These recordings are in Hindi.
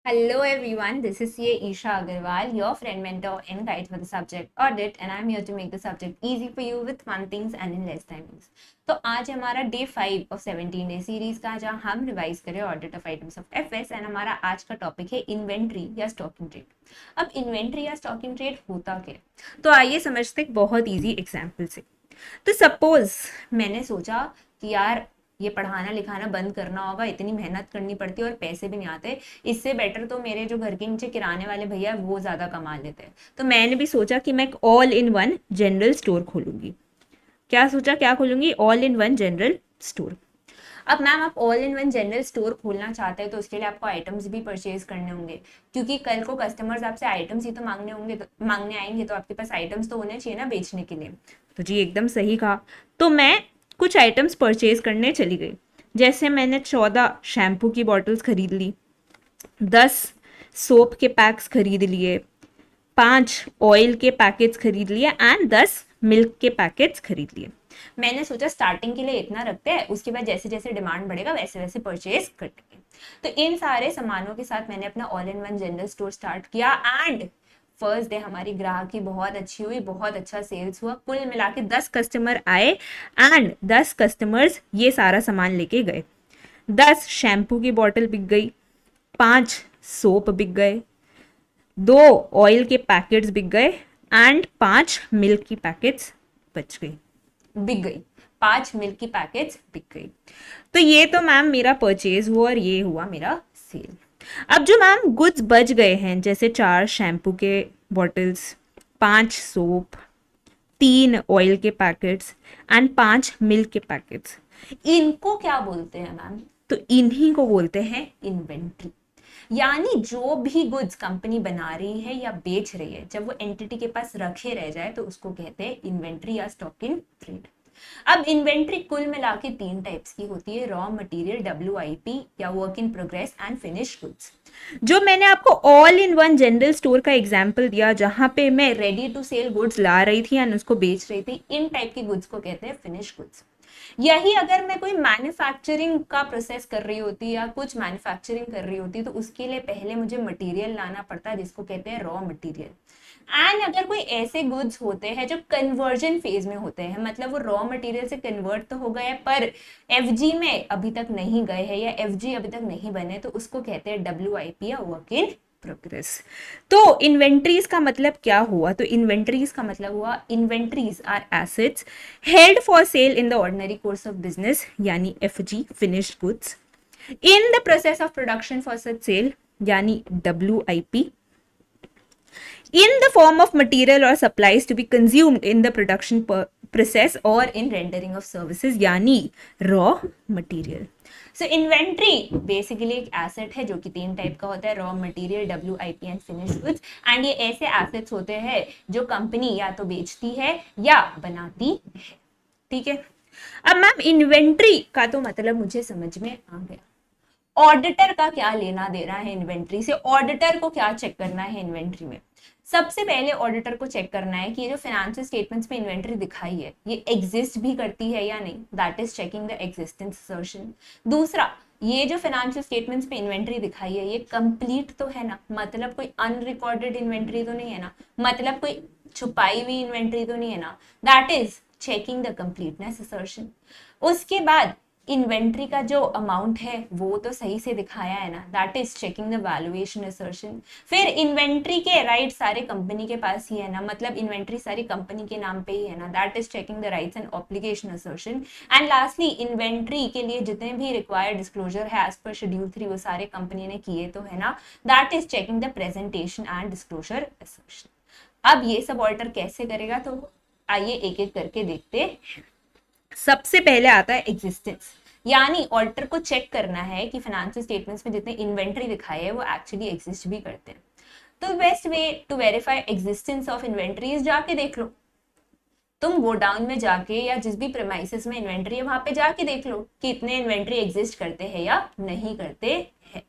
Hello everyone, this is CA Isha Agarwal, your friend, mentor, and guide for the subject audit, and I'm here to make the subject easy for you with fun things and in less timings. तो आज हमारा डे 5 ऑफ 17 डे सीरीज का जहाँ हम रिवाइज करें audit of items of FS and हमारा आज का टॉपिक है इन्वेंट्री या स्टॉकिंग ट्रेड। अब इन्वेंट्री या स्टॉकिंग ट्रेड होता क्या है? तो आइए समझते हैं बहुत इजी एग्जाम्पल से। तो सपोज मैंने सोचा कि यार ये पढ़ाना लिखाना बंद करना होगा, इतनी मेहनत करनी पड़ती है और पैसे भी नहीं आते, इससे बेटर तो मेरे जो घर के नीचे किराने वाले भैया वो ज़्यादा कमा लेते हैं। तो मैंने भी सोचा कि मैं एक all in one general store खोलूंगी। क्या सोचा, क्या खोलूंगी? All in one general store. अब मैम आप all in one general store खोलना चाहते हैं तो उसके लिए आपको आइटम्स भी परचेज करने होंगे, क्योंकि कल को कस्टमर्स आपसे आइटम्स ही तो मांगने होंगे, तो मांगने आएंगे, तो आपके पास आइटम्स तो होने चाहिए ना बेचने के लिए। तो जी एकदम सही कहा। तो मैं कुछ आइटम्स परचेज करने चली गई। जैसे मैंने 14 शैम्पू की बॉटल्स खरीद ली, 10 सोप के पैक्स खरीद लिए, 5 ऑयल के पैकेट्स खरीद लिए एंड 10 मिल्क के पैकेट्स खरीद लिए। मैंने सोचा स्टार्टिंग के लिए इतना रखते हैं, उसके बाद जैसे जैसे डिमांड बढ़ेगा वैसे वैसे परचेज करेंगे। तो इन सारे सामानों के साथ मैंने अपना all in one general store start किया एंड फर्स्ट डे हमारी ग्राहकी बहुत अच्छी हुई, बहुत अच्छा सेल्स हुआ। कुल मिला के 10 कस्टमर आए एंड 10 कस्टमर्स ये सारा सामान लेके गए। 10 शैम्पू की बोतल बिक गई, 5 सोप बिक गए, 2 ऑयल के पैकेट्स बिक गए एंड 5 मिल्क की पैकेट्स बच गई, बिक गई। 5 मिल्क की पैकेट्स बिक गई। तो ये तो मैम मेरा परचेज हुआ और ये हुआ मेरा सेल। अब जो मैम गुड्स बच गए हैं, जैसे 4 शैम्पू के बॉटल्स, 5 सोप, 3 ऑयल के पैकेट्स एंड 5 मिल्क के पैकेट्स, इनको क्या बोलते हैं मैम? तो इन्हीं को बोलते हैं इन्वेंट्री। यानी जो भी गुड्स कंपनी बना रही है या बेच रही है, जब वो एंटिटी के पास रखे रह जाए तो उसको कहते हैं इन्वेंट्री या स्टॉक इन ट्रेड। अब इन्वेंट्री कुल मिला के 3 टाइप्स की होती है, रॉ मटेरियल, WIP या work in progress and finish goods. जो मैंने आपको all in one general store का एग्जांपल दिया, जहां पे मैं रेडी टू सेल गुड्स ला रही थी एंड उसको बेच रही थी, इन टाइप की गुड्स को कहते हैं फिनिश गुड्स। यही अगर मैं कोई मैन्युफैक्चरिंग का प्रोसेस कर रही होती या कुछ मैन्युफैक्चरिंग कर रही होती तो उसके लिए पहले मुझे मटेरियल लाना पड़ता है, जिसको कहते हैं रॉ मटेरियल। एंड अगर कोई ऐसे गुड्स होते हैं जो कन्वर्जन फेज में होते हैं, मतलब वो रॉ मटेरियल से कन्वर्ट तो हो गए पर FG में अभी तक नहीं गए हैं या FG अभी तक नहीं बने, तो उसको कहते हैं WIP या वर्क इन प्रोग्रेस। तो इन्वेंट्रीज का मतलब क्या हुआ? तो इन्वेंट्रीज का मतलब हुआ inventories are assets held for sale in the ordinary course of business, यानी FG finished goods, in the process of production for such sale, यानी WIP, in the form of material or supplies to be consumed in the production process or in rendering of services, यानी raw material. So inventory basically एक asset है जो कि 3 टाइप का होता है, raw material, WIP and finished goods, and ये ऐसे assets होते हैं जो कंपनी या तो बेचती है या बनाती है। ठीक है। अब मैम इन्वेंट्री का तो मतलब मुझे समझ में आ गया। ऑडिटर का क्या लेना देना है इन्वेंट्री से? ऑडिटर को क्या चेक करना है इन्वेंट्री में? सबसे पहले ऑडिटर को चेक करना है कि ये जो फाइनेंशियल स्टेटमेंट्स में इन्वेंट्री दिखाई है ये एग्जिस्ट भी करती है या नहीं, that is checking the existence assertion. दूसरा, ये जो फाइनेंशियल स्टेटमेंट्स में इन्वेंट्री दिखाई है ये कंप्लीट तो है ना, मतलब कोई अनरिकॉर्डेड इन्वेंट्री तो नहीं है ना, मतलब कोई छुपाई हुई इन्वेंट्री तो नहीं है ना, that is checking the completeness assertion. उसके बाद इन्वेंट्री का जो अमाउंट है वो तो सही से दिखाया है ना, that is checking the valuation assertion. फिर इन्वेंट्री के राइट सारे कंपनी के पास ही है ना, मतलब इन्वेंट्री सारी कंपनी के नाम पे ही है ना, that is checking the rights and obligation assertion. And lastly inventory के लिए जितने भी रिक्वायर्ड डिस्क्लोजर है एज पर शेड्यूल 3 वो सारे कंपनी ने किए तो है ना, that is checking the presentation and disclosure assertion. अब ये सब ऑडिटर कैसे करेगा, तो आइए एक एक करके देखते हैं। सबसे पहले आता है एग्जिस्टेंस, यानी ऑडिटर को चेक करना है कि फाइनेंशियल स्टेटमेंट्स में जितने इन्वेंट्री दिखाए है वो एक्चुअली एग्जिस्ट भी करते हैं। तो best way to verify existence of inventories जाके देख लो, तुम गोडाउन में जाके या जिस भी प्रेमाइसिस में इन्वेंट्री है वहां पे जाके देख लो कि इतने इन्वेंट्री एग्जिस्ट करते हैं या नहीं करते हैं।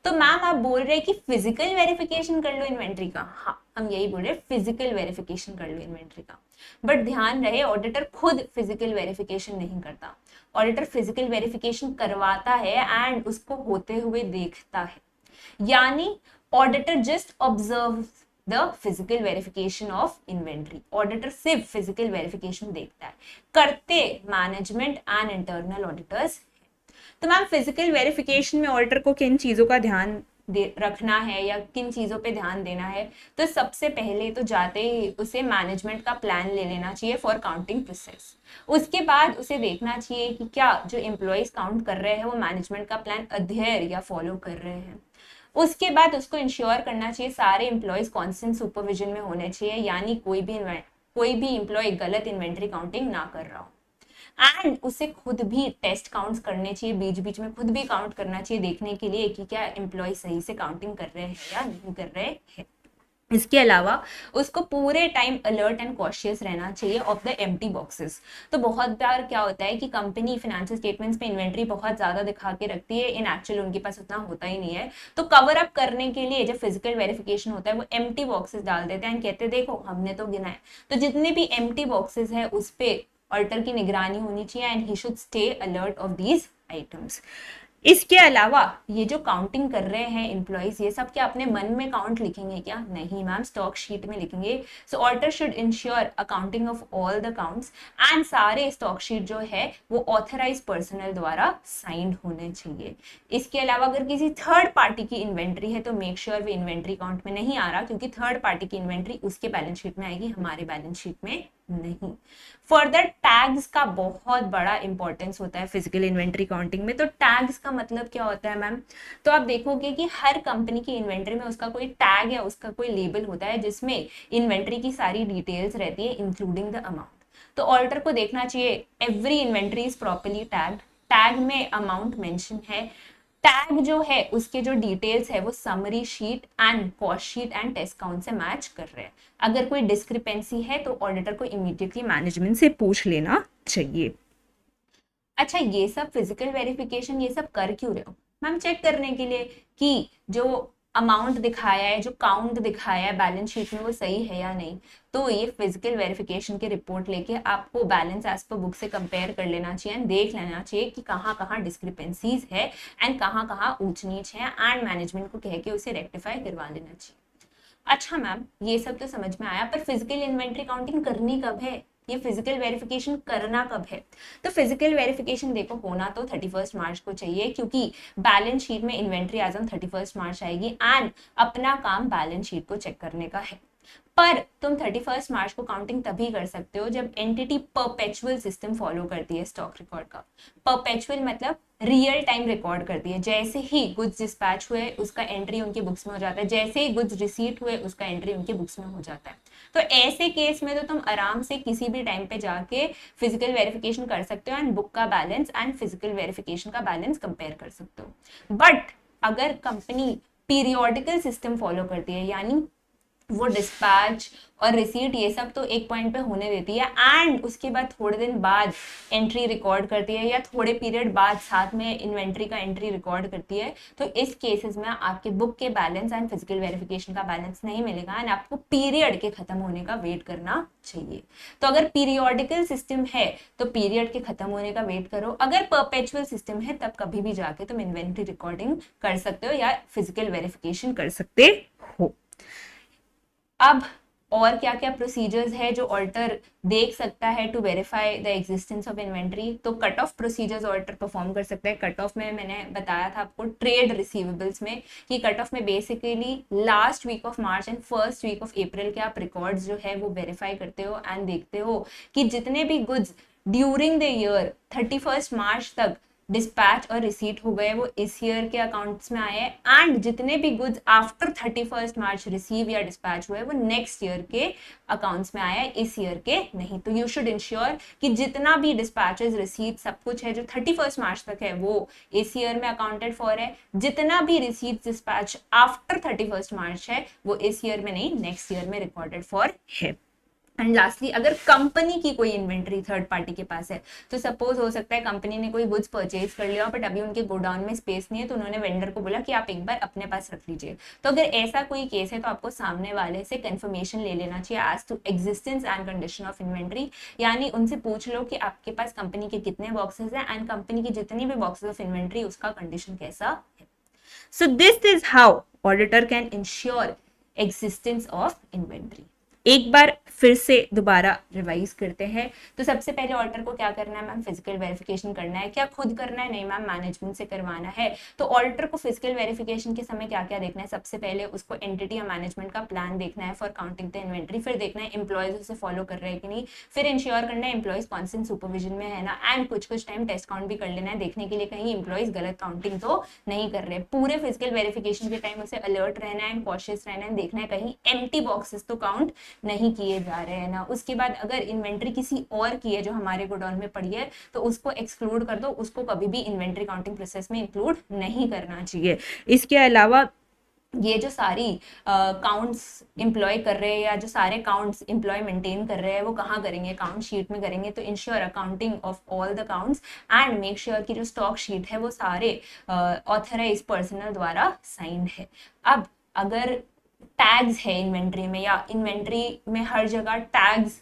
तो मैम आप बोल रहे हैं कि फिजिकल वेरिफिकेशन कर लो इन्वेंट्री का, हाँ हम यही बोल रहे हैं, फिजिकल वेरिफिकेशन कर लो इन्वेंट्री का। बट ध्यान रहे ऑडिटर खुद फिजिकल वेरिफिकेशन नहीं करता, ऑडिटर फिजिकल वेरिफिकेशन करवाता है एंड उसको होते हुए देखता है। यानी auditor just observe the physical verification of inventory, auditor सिर्फ फिजिकल वेरिफिकेशन देखता है, करते मैनेजमेंट एंड इंटरनल ऑडिटर्स। तो मैम फिजिकल वेरिफिकेशन में ऑडिटर को किन चीजों का ध्यान रखना है या किन चीजों पे ध्यान देना है, तो सबसे पहले तो जाते ही उसे मैनेजमेंट का प्लान ले लेना चाहिए फॉर काउंटिंग प्रोसेस। उसके बाद उसे देखना चाहिए कि क्या जो एम्प्लॉयज काउंट कर रहे हैं वो मैनेजमेंट का प्लान अध्ययन या फॉलो कर रहे हैं। उसके बाद उसको इंश्योर करना चाहिए सारे एम्प्लॉयज कॉन्स्टेंट सुपरविजन में होने चाहिए, यानी कोई भी एम्प्लॉय गलत इन्वेंट्री काउंटिंग ना कर रहा हो। एंड उसे खुद भी टेस्ट काउंट्स करने चाहिए, बीच बीच में खुद भी काउंट करना चाहिए देखने के लिए कि क्या एम्प्लॉय सही से काउंटिंग कर रहे हैं या नहीं कर रहे हैं। इसके अलावा उसको पूरे टाइम अलर्ट एंड कॉशियस रहना चाहिए ऑफ द एम्प्टी बॉक्सेस। तो बहुत बार क्या होता है कि कंपनी फाइनेंशियल स्टेटमेंट्स पे इन्वेंट्री बहुत ज्यादा दिखा के रखती है, इन एक्चुअल उनके पास उतना होता ही नहीं है। तो कवर अप करने के लिए जब फिजिकल वेरिफिकेशन होता है वो एम्प्टी बॉक्सेस डाल देते हैं एंड कहते हैं देखो हमने तो गिना है। तो जितने भी एम्प्टी बॉक्सेस है उस पे ऑडिटर की निगरानी होनी चाहिए and he should stay alert of these items. इसके अलावा ये जो काउंटिंग कर रहे हैं एम्प्लॉइज, ये सब क्या अपने मन में काउंट लिखेंगे क्या? नहीं मैम, स्टॉक शीट में लिखेंगे। सो auditor should ensure accounting of all the counts and सारे स्टॉक शीट जो है वो ऑथराइज पर्सनल द्वारा साइंड होने चाहिए। इसके अलावा अगर किसी थर्ड पार्टी की इन्वेंट्री है तो मेक श्योर वो इन्वेंट्री काउंट में नहीं आ रहा, क्योंकि थर्ड पार्टी की इन्वेंट्री उसके बैलेंस शीट में आएगी, हमारे बैलेंस शीट में नहीं। फर्दर टैग्स का बहुत बड़ा इंपॉर्टेंस होता है फिजिकल इन्वेंट्री काउंटिंग में। तो टैग्स का मतलब क्या होता है मैम? तो आप देखोगे कि हर कंपनी की इन्वेंट्री में उसका कोई टैग या उसका कोई लेबल होता है जिसमें इन्वेंट्री की सारी डिटेल्स रहती है इंक्लूडिंग द अमाउंट। तो ऑडिटर को देखना चाहिए every inventory is properly tagged, tag में अमाउंट मेंशन है, टैग जो है उसके जो डिटेल्स है वो summary sheet and cost sheet and test count से मैच कर रहे हैं। अगर कोई डिस्क्रिपेंसी है तो ऑडिटर को इमीडिएटली मैनेजमेंट से पूछ लेना चाहिए। अच्छा, ये सब फिजिकल वेरिफिकेशन ये सब कर क्यों रहे हो मैम? चेक करने के लिए कि जो अमाउंट दिखाया है, जो काउंट दिखाया है बैलेंस शीट में वो सही है या नहीं। तो ये फिजिकल वेरिफिकेशन की रिपोर्ट लेके आपको बैलेंस एज पर बुक से कंपेयर कर लेना चाहिए एंड देख लेना चाहिए कि कहाँ कहाँ डिस्क्रिपेंसीज है एंड कहाँ कहाँ ऊंच नीच है एंड मैनेजमेंट को कह के उसे रेक्टिफाई करवा लेना चाहिए। अच्छा मैम, ये सब तो समझ में आया, पर फिजिकल इन्वेंट्री काउंटिंग करनी कब है? ये फिजिकल वेरिफिकेशन करना कब है? तो फिजिकल वेरिफिकेशन देखो होना तो 31 मार्च को चाहिए, क्योंकि बैलेंस शीट में इन्वेंट्री एज ऑन 31 मार्च आएगी एंड अपना काम बैलेंस शीट को चेक करने का है। पर तुम 31 मार्च को काउंटिंग तभी कर सकते हो जब एंटिटी परपेचुअल सिस्टम फॉलो करती है स्टॉक रिकॉर्ड का। परपेचुअल मतलब रियल टाइम रिकॉर्ड करती है, जैसे ही गुड्स डिस्पैच हुए उसका एंट्री उनके बुक्स में हो जाता है, जैसे ही गुड्स रिसीट हुए उसका एंट्री उनके बुक्स में हो जाता है। तो ऐसे केस में तो तुम आराम से किसी भी टाइम पे जाके फिजिकल वेरिफिकेशन कर सकते हो एंड बुक का बैलेंस एंड फिजिकल वेरिफिकेशन का बैलेंस कंपेयर कर सकते हो। बट अगर कंपनी पीरियोडिकल सिस्टम फॉलो करती है, यानी वो डिस्पैच और रिसीट ये सब तो एक पॉइंट पे होने देती है एंड उसके बाद थोड़े दिन बाद एंट्री रिकॉर्ड करती है या थोड़े पीरियड बाद साथ में इन्वेंट्री का एंट्री रिकॉर्ड करती है, तो इस केसेस में आपके बुक के बैलेंस एंड फिजिकल वेरिफिकेशन का बैलेंस नहीं मिलेगा एंड आपको पीरियड के खत्म होने का वेट करना चाहिए। तो अगर पीरियोडिकल सिस्टम है तो पीरियड के खत्म होने का वेट करो, अगर परपेचुअल सिस्टम है तब कभी भी जाके तुम इन्वेंट्री रिकॉर्डिंग कर सकते हो या फिजिकल वेरिफिकेशन कर सकते हो। अब और क्या क्या प्रोसीजर्स है जो ऑडिटर देख सकता है to verify the existence of inventory? तो cut off procedures auditor perform कर सकता है। कट ऑफ में मैंने बताया था आपको ट्रेड रिसीवेबल्स में कि कट ऑफ में basically last week of March and first week of April के आप रिकॉर्ड्स जो है वो वेरीफाई करते हो एंड देखते हो कि जितने भी गुड्स ड्यूरिंग द ईयर 31 मार्च तक डिस्पैच और रिसीट हो गए वो इस ईयर के अकाउंट्स में आए हैं एंड जितने भी गुड्स आफ्टर 31 मार्च रिसीव या डिस्पैच हुए वो नेक्स्ट ईयर के अकाउंट्स में आया है, इस ईयर के नहीं। तो यू शुड इंश्योर कि जितना भी डिस्पैचेस रिसीट सब कुछ है जो 31 मार्च तक है वो इस ईयर में अकाउंटेड फॉर है, जितना भी रिसीट डिस्पैच आफ्टर 31 मार्च है वो इस ईयर में नहीं नेक्स्ट ईयर में रिकॉर्डेड फॉर है। एंड लास्टली, अगर कंपनी की कोई इन्वेंट्री थर्ड पार्टी के पास है, तो सपोज हो सकता है कंपनी ने कोई गुड्स परचेज कर लिया बट अभी उनके गोडाउन में स्पेस नहीं है, तो उन्होंने वेंडर को बोला कि आप एक बार अपने पास रख लीजिए। तो अगर ऐसा कोई केस है तो आपको सामने वाले से कंफर्मेशन ले लेना चाहिए as to existence and condition of inventory, यानी उनसे पूछ लो कि आपके पास कंपनी के कितने बॉक्सेस हैं एंड कंपनी की जितनी भी बॉक्सेस ऑफ इन्वेंट्री उसका कंडीशन कैसा है। So this is how auditor can ensure existence of inventory. एक बार फिर से दोबारा रिवाइज करते हैं। तो सबसे पहले ऑडिटर को क्या करना है मैम, फिजिकल वेरिफिकेशन करना है। क्या खुद करना है? नहीं मैम, मैनेजमेंट से करवाना है। तो ऑडिटर को फिजिकल वेरिफिकेशन के समय क्या क्या देखना है? सबसे पहले उसको एंटिटी या मैनेजमेंट का प्लान देखना है फॉर काउंटिंग द इन्वेंट्री, फिर देखना है एम्प्लॉयज उसे फॉलो कर रहे हैं कि नहीं, फिर इंश्योर करना है एम्प्लॉयज कॉन्स्टेंट सुपरविजन में है ना, एंड कुछ टाइम टेस्ट काउंट भी कर लेना है देखने के लिए कहीं एम्प्लॉयज गलत काउंटिंग तो नहीं कर रहे। पूरे फिजिकल वेरिफिकेशन के टाइम उसे अलर्ट रहना है, कॉशियस रहना है, देखना है कहीं एम्प्टी बॉक्सेस तो काउंट नहीं किए जा रहे हैं ना। उसके बाद अगर इन्वेंट्री किसी और की है जो हमारे गोडाउन में पड़ी है तो उसको एक्सक्लूड कर दो, उसको कभी भी इन्वेंट्री काउंटिंग प्रोसेस में इंक्लूड नहीं करना चाहिए। इसके अलावा ये जो सारी काउंट्स एम्प्लॉय कर रहे हैं या जो सारे काउंट्स एम्प्लॉय मेंटेन कर रहे हैं वो कहाँ करेंगे? अकाउंट शीट में करेंगे। तो ensure accounting of all the counts and make sure कि जो स्टॉक शीट है वो सारे ऑथराइज पर्सनल द्वारा साइन है। अब अगर टैग्स है इन्वेंट्री में या इन्वेंट्री में हर जगह टैग्स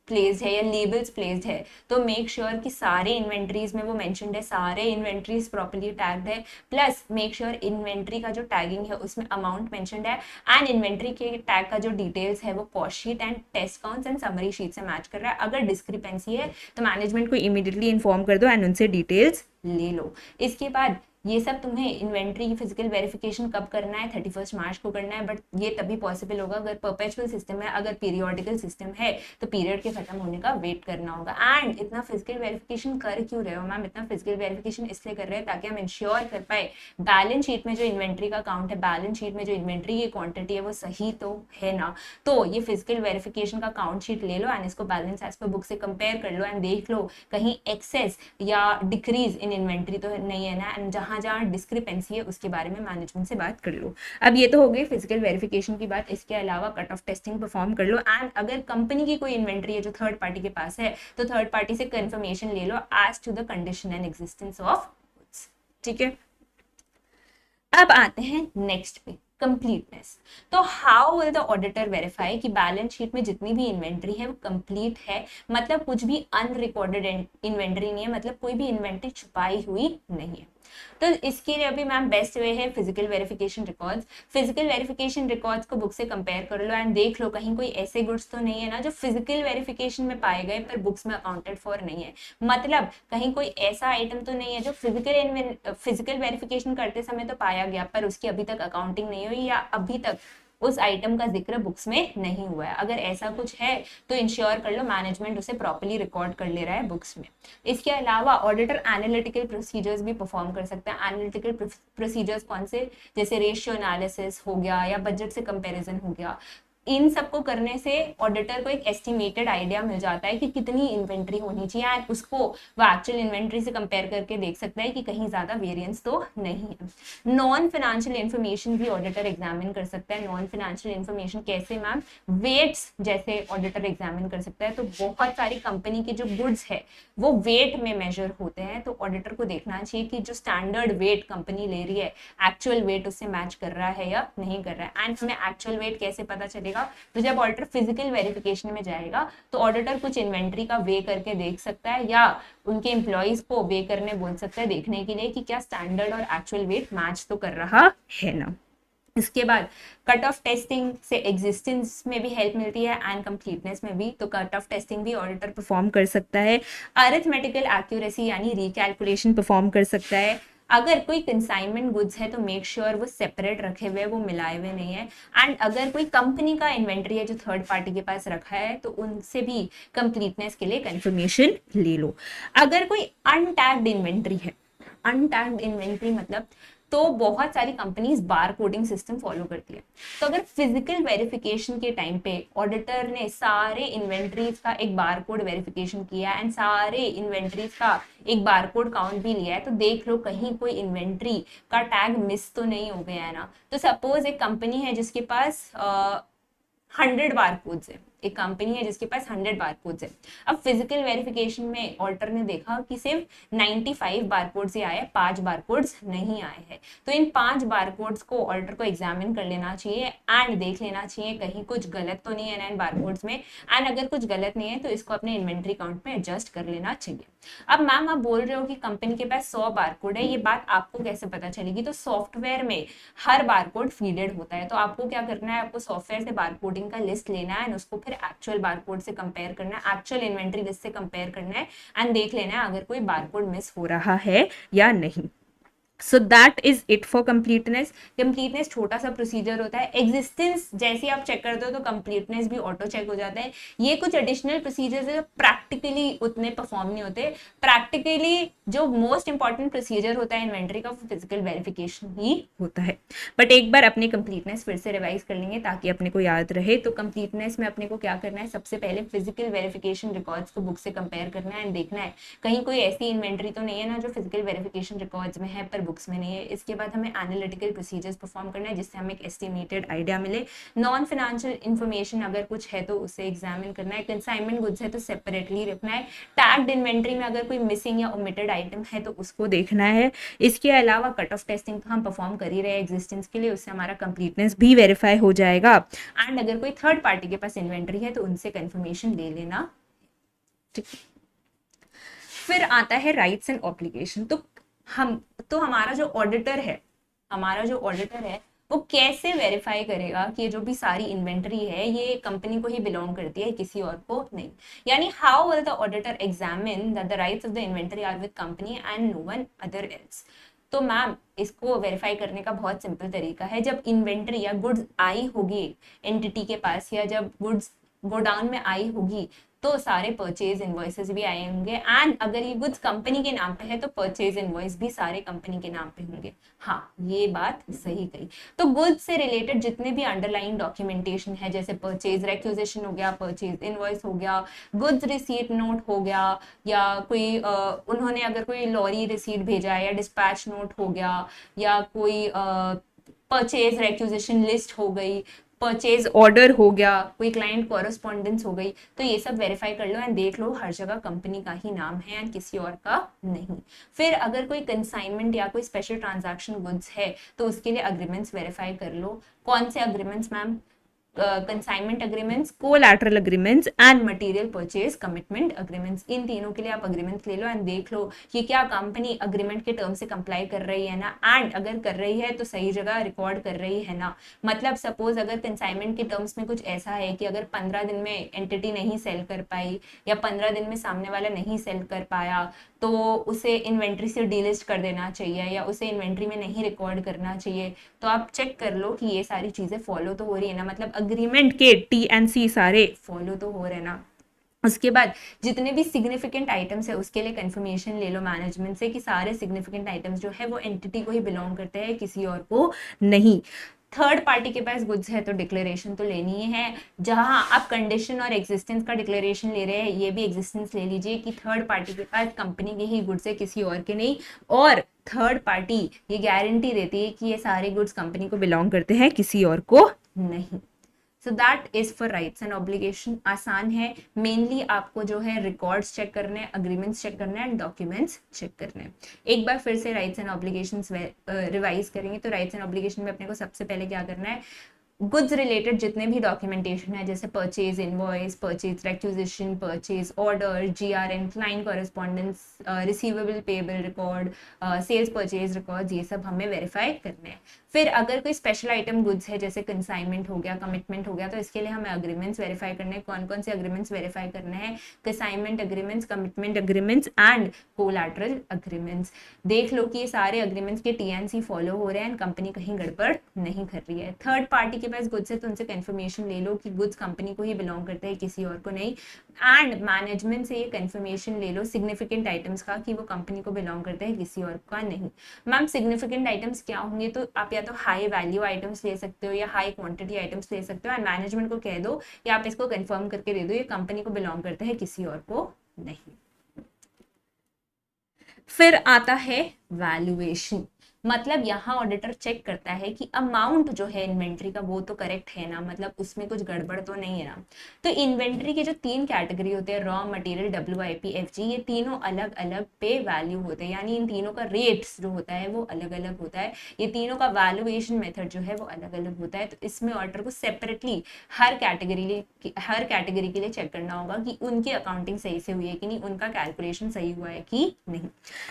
प्लेस्ड है या लेबल्स प्लेस्ड है तो मेक श्योर कि सारे इन्वेंट्रीज में वो मेंशन्ड है, सारे इन्वेंट्रीज प्रॉपर्ली टैग्ड है, प्लस मेक श्योर इन्वेंट्री का जो टैगिंग है उसमें अमाउंट मेंशन्ड है एंड इन्वेंट्री के टैग का जो डिटेल्स है वो cost sheet and test counts and summary sheet से मैच कर रहा है। अगर डिस्क्रिपेंसी है तो मैनेजमेंट को इमीडिएटली इन्फॉर्म कर दो एंड उनसे डिटेल्स ले लो। इसके बाद ये सब तुम्हें इन्वेंट्री की फिजिकल वेरिफिकेशन कब करना है? 31 मार्च को करना है, बट ये तभी पॉसिबल होगा अगर परपेचुअल सिस्टम है। अगर पीरियोडिकल सिस्टम है तो पीरियड के खत्म होने का वेट करना होगा। एंड इतना फिजिकल वेरिफिकेशन कर क्यों रहे हो मैम? इतना फिजिकल वेरिफिकेशन इसलिए कर रहे हैं ताकि हम इंश्योर कर पाए बैलेंस शीट में जो इन्वेंट्री का काउंट है, बैलेंस शीट में जो इन्वेंट्री की क्वांटिटी है वो सही तो है ना। तो ये फिजिकल वेरिफिकेशन का काउंट शीट ले लो एंड इसको बैलेंस एज पर बुक से कंपेयर कर लो एंड देख लो कहीं एक्सेस या डिक्रीज इन इन्वेंट्री तो नहीं है ना, एंड जहां जहां डिस्क्रिपेंसी है उसके बारे में मैनेजमेंट से बात कर लो। अब ये तो हो गई फिजिकल वेरिफिकेशन की बात। इसके अलावा कट ऑफ टेस्टिंग परफॉर्म कर लो एंड अगर कंपनी की कोई इन्वेंट्री है जो थर्ड पार्टी के पास है तो थर्ड पार्टी से कंफर्मेशन ले लो as to the condition and existence of goods. ठीक है, अब आते हैं नेक्स्ट पे, कंप्लीटनेस। तो how will the auditor verify कि बैलेंस शीट में जितनी भी इन्वेंट्री है वो कंप्लीट है, मतलब कुछ भी अनरिकॉर्डेड इन्वेंट्री नहीं है, मतलब कोई भी इन्वेंट्री छुपाई हुई नहीं है। तो इसके लिए अभी मैम बेस्ट वे है physical verification records. Physical verification records को बुक से कंपेयर कर लो एंड देख लो कहीं कोई ऐसे गुड्स तो नहीं है ना जो फिजिकल वेरिफिकेशन में पाए गए पर बुक्स में अकाउंटेड फॉर नहीं है। मतलब कहीं कोई ऐसा आइटम तो नहीं है जो फिजिकल वेरिफिकेशन करते समय तो पाया गया पर उसकी अभी तक अकाउंटिंग नहीं हुई या अभी तक उस आइटम का जिक्र बुक्स में नहीं हुआ है। अगर ऐसा कुछ है तो इंश्योर कर लो मैनेजमेंट उसे प्रॉपर्ली रिकॉर्ड कर ले रहा है बुक्स में। इसके अलावा ऑडिटर एनालिटिकल प्रोसीजर्स भी परफॉर्म कर सकता है। एनालिटिकल प्रोसीजर्स कौन से? जैसे रेशियो एनालिसिस हो गया या बजट से कंपैरिजन हो गया। इन सबको करने से ऑडिटर को एक एस्टिमेटेड आइडिया मिल जाता है कि कितनी इन्वेंट्री होनी चाहिए एंड उसको वो एक्चुअल इन्वेंट्री से कंपेयर करके देख सकता है कि कहीं ज्यादा वेरिएंस तो नहीं है। नॉन फाइनेंशियल इन्फॉर्मेशन भी ऑडिटर एग्जामिन कर सकता है। नॉन फाइनेंशियल इन्फॉर्मेशन कैसे मैम? वेट्स जैसे ऑडिटर एग्जामिन कर सकता है। तो बहुत सारी कंपनी के जो गुड्स है वो वेट में मेजर होते हैं तो ऑडिटर को देखना चाहिए कि जो स्टैंडर्ड वेट कंपनी ले रही है एक्चुअल वेट उससे मैच कर रहा है या नहीं कर रहा है। एंड हमें एक्चुअल वेट कैसे पता चलेगा? तो जब ऑडिटर फिजिकल वेरिफिकेशन में जाएगा तो ऑडिटर कुछ इन्वेंट्री का वे करके देख सकता है या उनके एम्प्लॉइज को वे करने बोल सकता है देखने के लिए कि क्या स्टैंडर्ड और एक्चुअल वेट मैच तो कर रहा है ना। इसके बाद कट ऑफ टेस्टिंग से एग्जिस्टेंस में भी हेल्प मिलती है एंड कंप्लीटनेस में भी। तो कट ऑफ टेस्टिंग भी ऑडिटर परफॉर्म कर सकता है। अरिथमेटिकल एक्यूरेसी यानी रिकैलकुलेशन परफॉर्म कर सकता है। अगर कोई कंसाइनमेंट गुड्स है तो मेक श्योर वो सेपरेट रखे हुए, वो मिलाए हुए नहीं है। एंड अगर कोई कंपनी का इन्वेंट्री है जो थर्ड पार्टी के पास रखा है तो उनसे भी कंप्लीटनेस के लिए कंफर्मेशन ले लो। अगर कोई अनटैग्ड इन्वेंट्री है, अनटैग्ड इन्वेंट्री मतलब तो बहुत सारी कंपनीज बार कोडिंग सिस्टम फॉलो करती है। तो अगर फिजिकल वेरिफिकेशन के टाइम पे ऑडिटर ने सारे इन्वेंट्रीज का एक बार कोड वेरिफिकेशन किया एंड सारे इन्वेंट्रीज का एक बार कोड काउंट भी लिया है तो देख लो कहीं कोई इन्वेंट्री का टैग मिस तो नहीं हो गया है ना। तो सपोज एक कंपनी है जिसके पास 100 बार कोड्स है एक कंपनी है जिसके पास 100 बारकोड्स है। अब फिजिकल वेरिफिकेशन में ऑल्टर ने देखा कि सिर्फ 95 बारकोड्स ही आए, 5 बारकोड्स नहीं आए हैं। तो इन 5 बारकोड्स को ऑल्टर को एग्जामिन कर लेना चाहिए एंड देख लेना चाहिए कहीं कुछ गलत तो नहीं है ना इन बारकोड्स में, एंड अगर कुछ गलत नहीं है तो इसको अपने इन्वेंट्री काउंट में एडजस्ट कर लेना चाहिए। अब मैम आप बोल रहे हो कि कंपनी के पास 100 बारकोड है, ये बात आपको कैसे पता चलेगी? तो सॉफ्टवेयर में हर बारकोड फीडेड होता है, तो आपको क्या करना है, आपको सॉफ्टवेयर से बारकोडिंग का लिस्ट लेना है एंड उसको फिर एक्चुअल बारकोड से कंपेयर करना है, एक्चुअल इन्वेंट्री लिस्ट से कंपेयर करना है एंड देख लेना है अगर कोई बारकोड मिस हो रहा है या नहीं। सो that is it for completeness. Completeness छोटा सा प्रोसीजर होता है। एग्जिस्टेंस जैसे आप चेक करते हो तो कंप्लीटनेस भी ऑटो चेक हो जाता है। ये कुछ एडिशनल प्रोसीजर्स है जो प्रैक्टिकली उतने परफॉर्म नहीं होते। प्रैक्टिकली जो मोस्ट इंपॉर्टेंट प्रोसीजर होता है इन्वेंट्री का, फिजिकल वेरिफिकेशन ही होता है। बट एक बार अपनी कंप्लीटनेस फिर से रिवाइज कर लेंगे ताकि अपने को याद रहे। तो कंप्लीटनेस में अपने को क्या करना है, सबसे पहले फिजिकल वेरिफिकेशन रिकॉर्ड्स को बुक से कंपेयर करना है एंड देखना है कहीं कोई ऐसी इन्वेंट्री तो नहीं है ना जो फिजिकल वेरिफिकेशन रिकॉर्ड्स में है पर बुक्स में नहीं है। इसके बाद हमें एनालिटिकल प्रोसीजर्स परफॉर्म करना है जिससे हमें एक एस्टिमेटेड आइडिया मिले। नॉन फाइनेंशियल इन्फॉर्मेशन अगर कुछ है तो उसे एग्जामिन करना है। कंसाइनमेंट गुड्स है तो सेपरेटली रखना है। टैग्ड इन्वेंट्री में अगर कोई मिसिंग या ओमिटेड आइटम है तो उसको देखना है। इसके अलावा कट ऑफ टेस्टिंग तो हम परफॉर्म कर ही रहे हैं एग्जिस्टेंस के लिए, उससे हमारा कंप्लीटनेस भी वेरीफाई हो जाएगा। एंड अगर कोई थर्ड पार्टी के पास इन्वेंट्री है तो उनसे कंफर्मेशन ले लेना। ठीक, फिर आता है राइट्स एंड ऑब्लिगेशन। तो हमारा जो ऑडिटर है वो कैसे वेरीफाई करेगा कि जो भी सारी इन्वेंट्री है ये कंपनी को ही बिलोंग करती है, किसी और को नहीं। यानी how will the auditor examine that the rights of the inventory are with company and no one other else. तो मैम इसको वेरीफाई करने का बहुत सिंपल तरीका है। जब इन्वेंट्री या गुड्स आई होगी एंटिटी के पास या जब गुड्स गोडाउन में आई होगी तो सारे परचेज इनवॉइसेस भी आए होंगे एंड अगर ये गुड्स कंपनी के नाम पे है तो परचेज इनवॉइस भी सारे कंपनी के नाम पे होंगे। हाँ, ये बात सही कही। तो गुड्स से रिलेटेड जितने भी अंडरलाइन डॉक्यूमेंटेशन है जैसे परचेज रेक्विजिशन हो गया, परचेज इनवॉइस हो गया, गुड्स रिसीट नोट हो गया, या कोई उन्होंने अगर कोई लॉरी रिसीट भेजा है या डिस्पैच नोट हो गया, या कोई परचेज रेक्विजिशन लिस्ट हो गई, परचेज ऑर्डर हो गया, कोई क्लाइंट कॉरेस्पॉन्डेंस हो गई, तो ये सब वेरीफाई कर लो एंड देख लो हर जगह कंपनी का ही नाम है एंड किसी और का नहीं। फिर अगर कोई कंसाइनमेंट या कोई स्पेशल ट्रांजैक्शन गुड्स है तो उसके लिए अग्रीमेंट्स वेरीफाई कर लो। कौन से agreements ma'am? Consignment agreements, collateral agreements and material purchase commitment agreements. इन तीनों के लिए आप अग्रीमेंट्स ले लो एंड देख लो कि क्या कंपनी अग्रीमेंट के टर्म से कंप्लाई कर रही है ना, एंड अगर कर रही है तो सही जगह रिकॉर्ड कर रही है ना। मतलब सपोज अगर कंसाइनमेंट के टर्म्स में कुछ ऐसा है कि अगर 15 दिन में एंटिटी नहीं सेल कर पाई या 15 दिन में सामने वाला नहीं सेल कर पाया तो उसे इन्वेंट्री से डीलिस्ट कर देना चाहिए या उसे इन्वेंट्री में नहीं रिकॉर्ड करना चाहिए। तो आप चेक कर लो कि ये सारी चीजें फॉलो तो हो रही है ना, मतलब अग्रीमेंट के T&C सारे फॉलो तो हो रहे ना। उसके बाद जितने भी सिग्निफिकेंट आइटम्स है उसके लिए कंफर्मेशन ले लो मैनेजमेंट से कि सारे सिग्निफिकेंट आइटम्स जो है वो एंटिटी को ही बिलोंग करते हैं, किसी और को नहीं। थर्ड पार्टी के पास गुड्स है तो डिक्लेरेशन तो लेनी ही है। जहां आप कंडीशन और एग्जिस्टेंस का डिक्लेरेशन ले रहे हैं ये भी एग्जिस्टेंस ले लीजिए कि थर्ड पार्टी के पास कंपनी के ही गुड्स है, किसी और के नहीं। और थर्ड पार्टी ये गारंटी देती है कि ये सारे गुड्स कंपनी को बिलोंग करते हैं, किसी और को नहीं। सो that is for rights and obligation. आसान है, मेनली आपको जो है रिकॉर्ड्स चेक करने हैं, अग्रीमेंट्स चेक करने हैं एंड डॉक्यूमेंट्स चेक करने हैं। एक बार फिर से राइट्स एंड ऑब्लिगेशंस रिवाइज करेंगे तो राइट्स एंड ऑब्लिगेशन में अपने को सबसे पहले क्या करना है, गुड्स रिलेटेड जितने भी डॉक्यूमेंटेशन है जैसे purchase invoice, purchase requisition, purchase order, GRN, client correspondence, receivable payable record, sales purchase record, ये सब हमें वेरीफाई करने हैं। फिर अगर कोई स्पेशल आइटम गुड्स है जैसे कंसाइनमेंट हो गया, कमिटमेंट हो गया, तो इसके लिए हमें अग्रीमेंट्स वेरीफाई करने हैं। कौन कौन से अग्रीमेंट्स वेरीफाई करने हैं? Consignment agreements, commitment agreements and collateral agreements. देख लो कि ये सारे अग्रीमेंट्स के T&C फॉलो हो रहे हैं एंड कंपनी कहीं गड़बड़ नहीं कर रही है। थर्ड पार्टी के पास गुड्स है तो उनसे कंफर्मेशन ले लो कि गुड्स कंपनी को ही बिलोंग करते हैं, किसी और को नहीं। एंड मैनेजमेंट से ये कंफर्मेशन ले लो सिग्निफिकेंट आइटम्स का कि वो कंपनी को बिलोंग करते हैं, किसी और का नहीं। मैम सिग्निफिकेंट आइटम्स क्या होंगे? तो आप या तो हाई वैल्यू आइटम्स ले सकते हो या हाई क्वांटिटी आइटम्स ले सकते हो एंड मैनेजमेंट को कह दो या आप इसको कंफर्म करके दे दो ये कंपनी को बिलोंग करते हैं, किसी और को नहीं। फिर आता है वैल्यूएशन। मतलब यहाँ ऑडिटर चेक करता है कि अमाउंट जो है इन्वेंट्री का वो तो करेक्ट है ना, मतलब उसमें कुछ गड़बड़ तो नहीं है ना। तो इन्वेंट्री के जो 3 कैटेगरी होते हैं, रॉ मटेरियल, WIP, FG, ये तीनों अलग अलग पे वैल्यू होते हैं, यानी इन तीनों का रेट्स जो होता है वो अलग अलग होता है, ये तीनों का वैल्यूएशन मेथड जो है वो अलग अलग होता है। तो इसमें ऑडिटर को सेपरेटली हर कैटेगरी के लिए चेक करना होगा कि उनकी अकाउंटिंग सही से हुई है कि नहीं, उनका कैलकुलेशन सही हुआ है कि नहीं।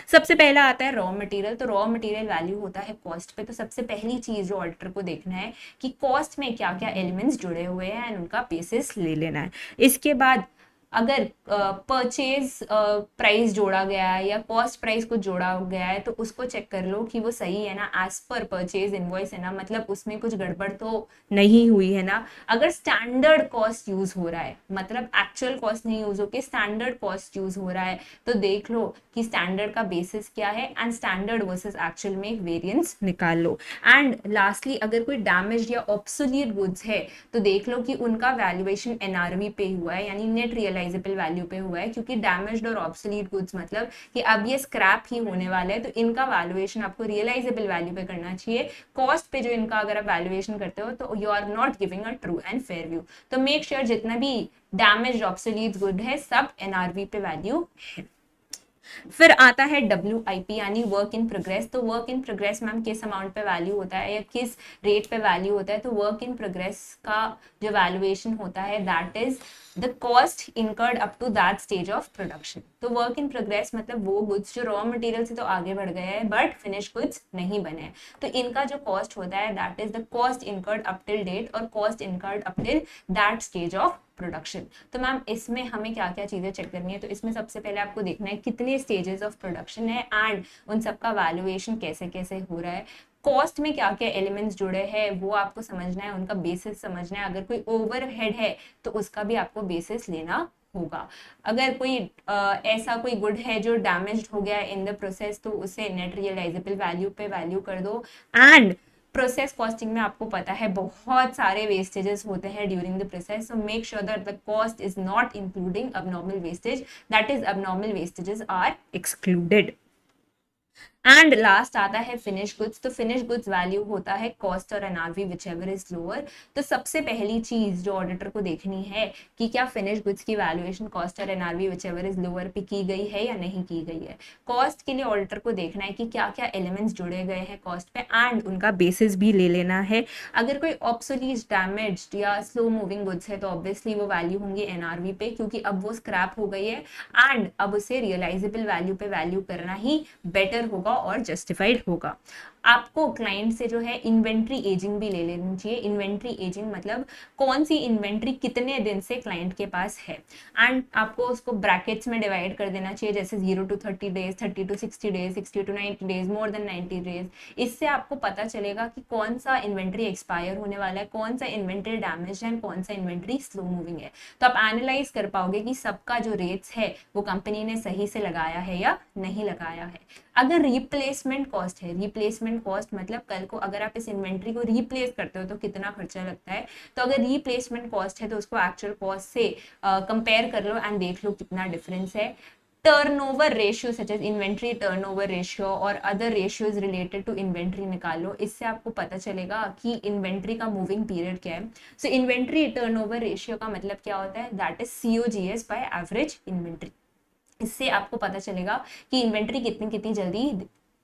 सबसे पहला आता है रॉ मटेरियल। तो रॉ मटेरियल वैल्यू होता है कॉस्ट पे। तो सबसे पहली चीज जो ऑडिटर को देखना है कि कॉस्ट में क्या क्या एलिमेंट्स जुड़े हुए हैं एंड उनका बेसिस ले लेना है। इसके बाद अगर परचेज प्राइस जोड़ा गया है या कॉस्ट प्राइस को जोड़ा गया है तो उसको चेक कर लो कि वो सही है ना, एज पर परचेज इनवॉइस है ना, मतलब उसमें कुछ गड़बड़ तो नहीं हुई है ना। अगर स्टैंडर्ड कॉस्ट यूज हो रहा है, मतलब एक्चुअल कॉस्ट नहीं यूज होकर स्टैंडर्ड कॉस्ट यूज हो रहा है, तो देख लो कि स्टैंडर्ड का बेसिस क्या है एंड स्टैंडर्ड वर्सेस एक्चुअल में एक वेरिएंस निकाल लो। एंड लास्टली अगर कोई डैमेज या ऑब्सोलीट गुड्स है तो देख लो कि उनका वैल्यूएशन NRV पे हुआ है, यानी नेट रियलाइजेबल वैल्यू पे हुआ है, क्योंकि डैमेज्ड और ऑब्सोलीट गुड्स मतलब कि अब ये स्क्रैप ही होने वाला है, तो इनका वैल्यूएशन आपको रियलाइजेबल वैल्यू पे करना चाहिए। कॉस्ट पे जो इनका अगर आप वैल्यूएशन करते हो तो you are not giving a true and fair view. तो मेक श्योर जितना भी डैमेज्ड ऑब्सोलीट गुड है सब NRV पे वैल्यू है। फिर आता है WIP यानी वर्क इन प्रोग्रेस। तो वर्क इन प्रोग्रेस मैम किस अमाउंट पे वैल्यू होता है या किस रेट पे वैल्यू होता है, तो वर्क इन प्रोग्रेस का जो वैल्यूएशन होता है that is the cost incurred up to that stage of production. तो वर्क इन प्रोग्रेस मतलब वो गुड्स जो रॉ मटेरियल से तो आगे बढ़ गए हैं बट फिनिश गुड्स नहीं बने हैं, तो इनका जो कॉस्ट होता है that is the cost incurred up till date और cost incurred up till that stage of production. तो मैम इसमें हमें क्या क्या चीजें चेक करनी है, तो इसमें सबसे पहले आपको देखना है कितने स्टेजेस ऑफ प्रोडक्शन है एंड उन सबका वैल्यूएशन कैसे कैसे हो रहा है, कॉस्ट में क्या क्या एलिमेंट्स जुड़े हैं वो आपको समझना है, उनका बेसिस समझना है, अगर कोई ओवरहेड है तो उसका भी आपको बेसिस लेना होगा। अगर कोई ऐसा कोई गुड है जो डैमेज्ड हो गया इन द प्रोसेस तो उसे नेट रियलाइजेबल वैल्यू पे वैल्यू कर दो। एंड प्रोसेस कॉस्टिंग में आपको पता है बहुत सारे वेस्टेजेस होते हैं during the process, so make sure that the cost is not including abnormal wastage, that is abnormal wastages are excluded. And last आता है फिनिश गुड्स। तो फिनिश गुड्स वैल्यू होता है कॉस्ट और NRV विचएवर इज लोअर। तो सबसे पहली चीज जो ऑडिटर को देखनी है कि क्या फिनिश गुड्स की वैल्यूएशन कॉस्ट और NRV विचएवर इज लोअर पे की गई है या नहीं की गई है। कॉस्ट के लिए ऑडिटर को देखना है कि क्या क्या एलिमेंट्स जुड़े गए हैं कॉस्ट पे एंड उनका बेसिस भी ले लेना है। अगर कोई ऑब्सोलीट, डैमेज्ड या स्लो मूविंग गुड्स है तो ऑब्वियसली वो वैल्यू होंगी NRV पे, क्योंकि अब वो स्क्रैप हो गई है एंड अब उसे रियलाइजेबल वैल्यू पे वैल्यू करना ही बेटर होगा और जस्टिफाइड होगा। आपको क्लाइंट से जो है इन्वेंट्री एजिंग भी ले लेनी चाहिए। इन्वेंट्री एजिंग मतलब कौन सी इन्वेंट्री कितने दिन से क्लाइंट के पास है एंड आपको उसको ब्रैकेट्स में डिवाइड कर देना चाहिए, जैसे 0 to 30 days, 30 to 60 days, 60 to 90 days, more than 90 days. इससे आपको पता चलेगा कि कौन सा इन्वेंट्री एक्सपायर होने वाला है, कौन सा इन्वेंट्री डैमेज है, कौन सा इन्वेंट्री स्लो मूविंग है। तो आप एनालाइज कर पाओगे कि सबका जो रेट्स है वो कंपनी ने सही से लगाया है या नहीं लगाया है। अगर रिप्लेसमेंट कॉस्ट है, रिप्लेसमेंट कॉस्ट मतलब कल को अगर आप इस इन्वेंट्री को रिप्लेस करते हो तो कितना खर्चा लगता है, तो अगर रिप्लेसमेंट कॉस्ट है तो उसको एक्चुअल कॉस्ट से कंपेयर कर लो एंड देख लो कितना डिफरेंस है। Turnover ratio such as inventory turnover ratio और other ratios related to inventory निकालो, इससे आपको पता चलेगा कि इन्वेंट्री का मूविंग पीरियड क्या है। सो इन्वेंट्री टर्नओवर रेशियो का मतलब क्या होता है, that is COGS by average inventory. इससे आपको पता चलेगा कि इन्वेंट्री कितनी कितनी जल्दी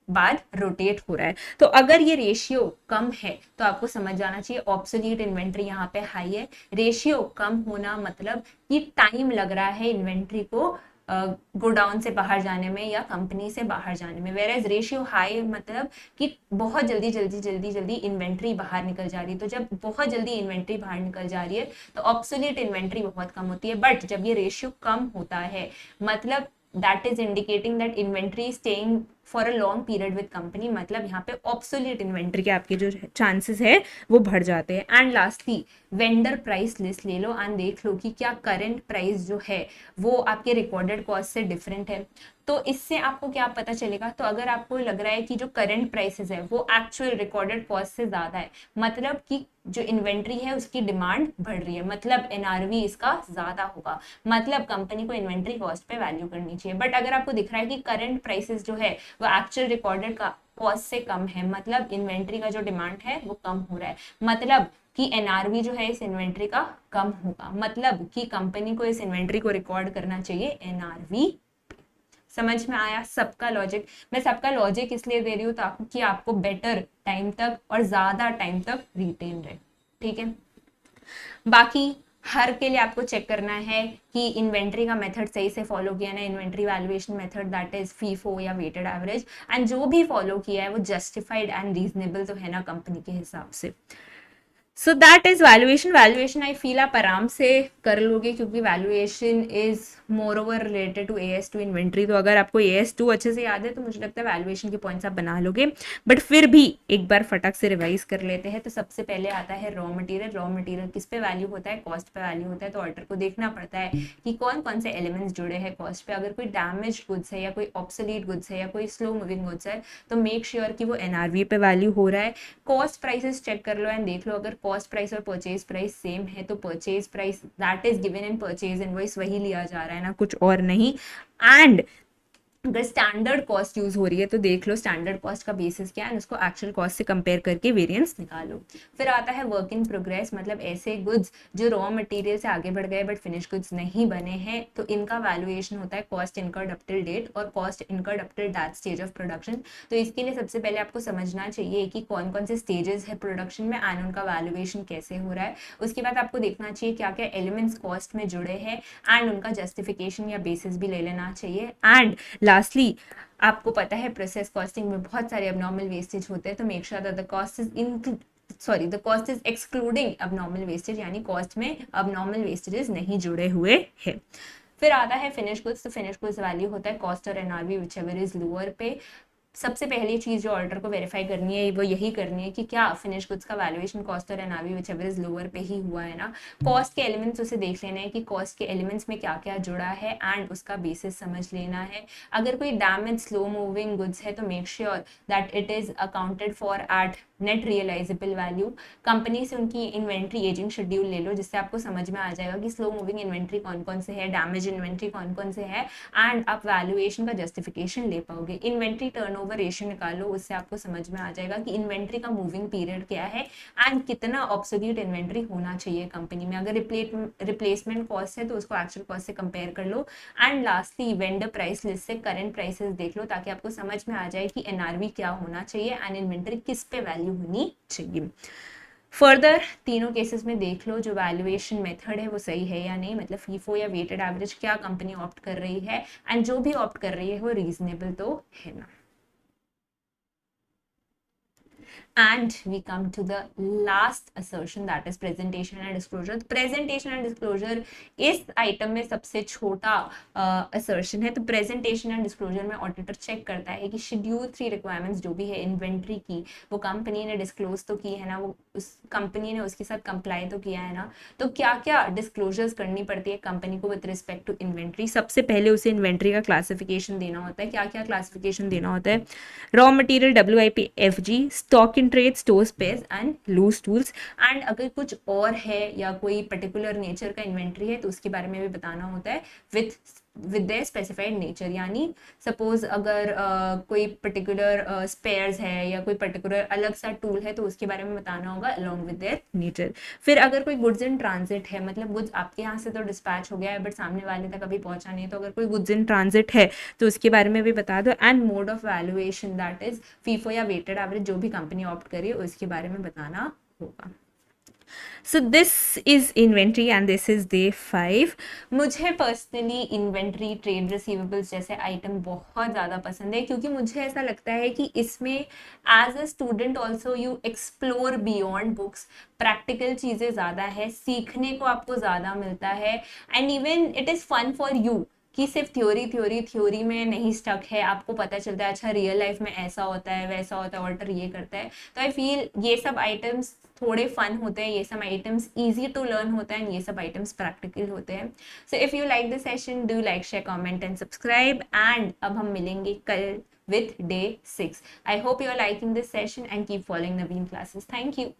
बाद रोटेट हो रहा है। तो अगर ये रेशियो कम है तो आपको समझ जाना चाहिए ऑब्सोलीट इन्वेंट्री यहाँ पे हाई है। रेशियो कम होना मतलब कि टाइम लग रहा है इन्वेंट्री को गोडाउन से बाहर जाने में या कंपनी से बाहर जाने में, वेयर एज रेशियो हाई मतलब कि बहुत जल्दी जल्दी जल्दी जल्दी इन्वेंट्री बाहर निकल जा रही है। तो जब बहुत जल्दी इन्वेंट्री बाहर निकल जा रही है तो ऑब्सोलीट इन्वेंट्री बहुत कम होती है। बट जब ये रेशियो कम होता है मतलब that is indicating that inventory is staying for a long period with company, मतलब यहाँ पे obsolete inventory के आपके जो chances है वो बढ़ जाते हैं। And lastly vendor price list ले लो एंड देख लो कि क्या करंट प्राइस जो है वो आपके रिकॉर्डेड कॉस्ट से डिफरेंट है। तो इससे आपको क्या पता चलेगा, तो अगर आपको लग रहा है कि जो करंट प्राइसेस है वो एक्चुअल रिकॉर्डेड कॉस्ट से ज्यादा है, मतलब कि जो इन्वेंट्री है उसकी डिमांड बढ़ रही है, मतलब NRV इसका ज्यादा होगा, मतलब कंपनी को इन्वेंट्री कॉस्ट पे वैल्यू करनी चाहिए। बट अगर आपको दिख रहा है कि करंट प्राइसेस जो है वो एक्चुअल रिकॉर्डेड का कॉस्ट से कम है, मतलब इन्वेंट्री का जो डिमांड है वो कम हो रहा है, मतलब कि एनआरवी जो है इस इन्वेंट्री का कम होगा, मतलब कि कंपनी को इस इन्वेंट्री को रिकॉर्ड करना चाहिए एनआरवी। समझ में आया सबका लॉजिक? मैं सबका लॉजिक इसलिए दे रही हूँ ताकि आपको बेटर टाइम तक और ज्यादा टाइम तक रिटेन रहे, ठीक है। बाकी हर के लिए आपको चेक करना है कि इन्वेंट्री का मेथड सही से फॉलो किया ना, inventory valuation method that is FIFO या वेटेड एवरेज, एंड जो भी फॉलो किया है वो जस्टिफाइड एंड रीजनेबल तो है ना कंपनी के हिसाब से। So that is valuation. Valuation I feel आप आराम से कर लोगे क्योंकि valuation is more over related to AS2 inventory, तो अगर आपको AS2 अच्छे से याद है तो मुझे लगता है वैल्यूएशन के पॉइंट्स आप बना लोगे, बट फिर भी एक बार फटक से रिवाइज कर लेते हैं। तो सबसे पहले आता है रॉ मटेरियल। रॉ मटेरियल किस पे वैल्यू होता है? कॉस्ट पे वैल्यू होता है। तो ऑर्डर को देखना पड़ता है कि कौन कौन से एलिमेंट्स जुड़े हैं कॉस्ट पे। अगर कोई डैमेज गुड्स है या कोई ऑब्सोलीट गुड्स है या कोई स्लो मूविंग गुड्स है तो मेक श्योर कि वो NRV पे वैल्यू हो रहा है। कॉस्ट प्राइसेस चेक कर लो एंड देख लो, अगर कॉस्ट प्राइस और परचेज प्राइस सेम है तो purchase price that is given in purchase invoice वही लिया जा रहा है ना, कुछ और नहीं। एंड अगर स्टैंडर्ड कॉस्ट यूज हो रही है तो देख लो स्टैंडर्ड कॉस्ट का बेसिस क्या है, उसको एक्चुअल कॉस्ट से कंपेयर करके वेरिएंस निकालो। फिर आता है वर्क इन प्रोग्रेस, मतलब ऐसे गुड्स जो रॉ मटेरियल से आगे बढ़ गए बट फिनिश गुड्स नहीं बने हैं, तो इनका वैल्यूएशन होता है cost incurred up till date और cost incurred up till that stage of production. तो इसके लिए सबसे पहले आपको समझना चाहिए कि कौन कौन से स्टेजेस है प्रोडक्शन में एंड उनका वैल्यूएशन कैसे हो रहा है। उसके बाद आपको देखना चाहिए क्या क्या एलिमेंट्स कॉस्ट में जुड़े हैं एंड उनका जस्टिफिकेशन या बेसिस भी ले लेना चाहिए। एंड लास्टली आपको पता है प्रोसेस कॉस्टिंग में बहुत सारे अबनॉर्मल वेस्टेज होते हैं, तो make sure that the cost is excluding abnormal wastage, यानी कॉस्ट में अबनॉर्मल वेस्टेजेस नहीं जुड़े हुए हैं। फिर आता है फिनिश गुड्स। तो फिनिश गुड्स वैल्यू होता है कॉस्ट और NRV विचएवर इज लोअर पे। सबसे पहली चीज जो ऑर्डर को वेरीफाई करनी है वो यही करनी है कि क्या फिनिश गुड्स का वैल्यूएशन कॉस्ट और NRV व्हिचएवर इज लोअर पे ही हुआ है ना। कॉस्ट के एलिमेंट्स उसे देख लेना है कि कॉस्ट के एलिमेंट्स में क्या क्या जुड़ा है एंड उसका बेसिस समझ लेना है। अगर कोई डैमेज स्लो मूविंग गुड्स है तो make sure that it is accounted for at net realisable value. Company से उनकी इन्वेंट्री एजिंग शेड्यूल ले लो जिससे आपको समझ में आ जाएगा कि स्लो मूविंग इन्वेंट्री कौन कौन से है, डैमेज इन्वेंट्री कौन कौन से है, एंड आप वैल्यूएशन का जस्टिफिकेशन ले पाओगे। इन्वेंट्री टर्नओवर रेशियो निकालो, उससे आपको समझ में आ जाएगा कि इन्वेंट्री का मूविंग पीरियड क्या है एंड कितना ऑब्सोल्यूट इन्वेंट्री होना चाहिए कंपनी में। अगर रिप्लेसमेंट कॉस्ट है तो उसको एक्चुअल कॉस्ट से कंपेयर कर लो। And lastly vendor price list से करंट प्राइसेस देख लो ताकि आपको समझ में आ जाए कि NRV क्या होना चाहिए एंड इन्वेंट्री किस पे वैल्यू होनी चाहिए। फर्दर तीनों केसेस में देख लो जो वैल्यूएशन मेथड है वो सही है या नहीं, मतलब फीफो या वेटेड एवरेज क्या कंपनी ऑप्ट कर रही है एंड जो भी ऑप्ट कर रही है वो रीजनेबल तो है ना। And we come to the last assertion, that is presentation and disclosure. Presentation and disclosure इस आइटम में सबसे छोटा assertion है। तो presentation and disclosure में ऑडिटर चेक करता है कि शेड्यूल 3 रिक्वायरमेंट्स जो भी है इन्वेंट्री की वो कंपनी ने डिस्क्लोज तो की है ना, वो उस कंपनी ने उसके साथ कंप्लाई तो किया है ना। तो क्या क्या डिस्क्लोजर्स करनी पड़ती है कंपनी को विद रिस्पेक्ट टू इन्वेंट्री। सबसे पहले उसे इन्वेंट्री का क्लासिफिकेशन देना होता है। क्या क्या क्लासिफिकेशन देना होता है? Raw material WIP FG, stock in trade, store spares and loose tools. And अगर कुछ और है या कोई पर्टिकुलर नेचर का इन्वेंट्री है तो उसके बारे में भी बताना होता है विद देयर स्पेसिफाइड नेचर। यानी सपोज अगर कोई पर्टिकुलर स्पेयर्स है या कोई पर्टिकुलर अलग सा टूल है तो उसके बारे में बताना होगा अलोंग विद देयर नेचर। फिर अगर कोई गुड्स इन ट्रांजिट है, मतलब गुड्स आपके यहाँ से तो डिस्पैच हो गया है बट सामने वाले तक अभी पहुंचा नहीं, तो अगर कोई गुड्स इन ट्रांजिट है तो उसके बारे में भी बता दो। And mode of valuation that is FIFO या वेटेड एवरेज जो भी कंपनी ऑप्ट करे उसके बारे में बताना होगा। So this is inventory and this is day 5. मुझे पर्सनली इन्वेंट्री, ट्रेड रिसीवेबल्स जैसे आइटम बहुत ज़्यादा पसंद है क्योंकि मुझे ऐसा लगता है कि इसमें as a student also you explore beyond books. Practical चीज़ें ज़्यादा है, सीखने को आपको ज़्यादा मिलता है and even it is fun for you कि सिर्फ थ्योरी में नहीं स्टक है, आपको पता चलता है अच्छा रियल लाइफ में ऐसा होता है वैसा होता है, ऑल्टर ये करता है। तो आई फील ये सब आइटम्स थोड़े फन होते हैं, ये सब आइटम्स इजी टू लर्न होता है, ये सब आइटम्स प्रैक्टिकल होते हैं। So if you like this session do like, share, comment and subscribe. And अब हम मिलेंगे कल with day 6. I hope you are liking this session and keep following Naveen classes. Thank you.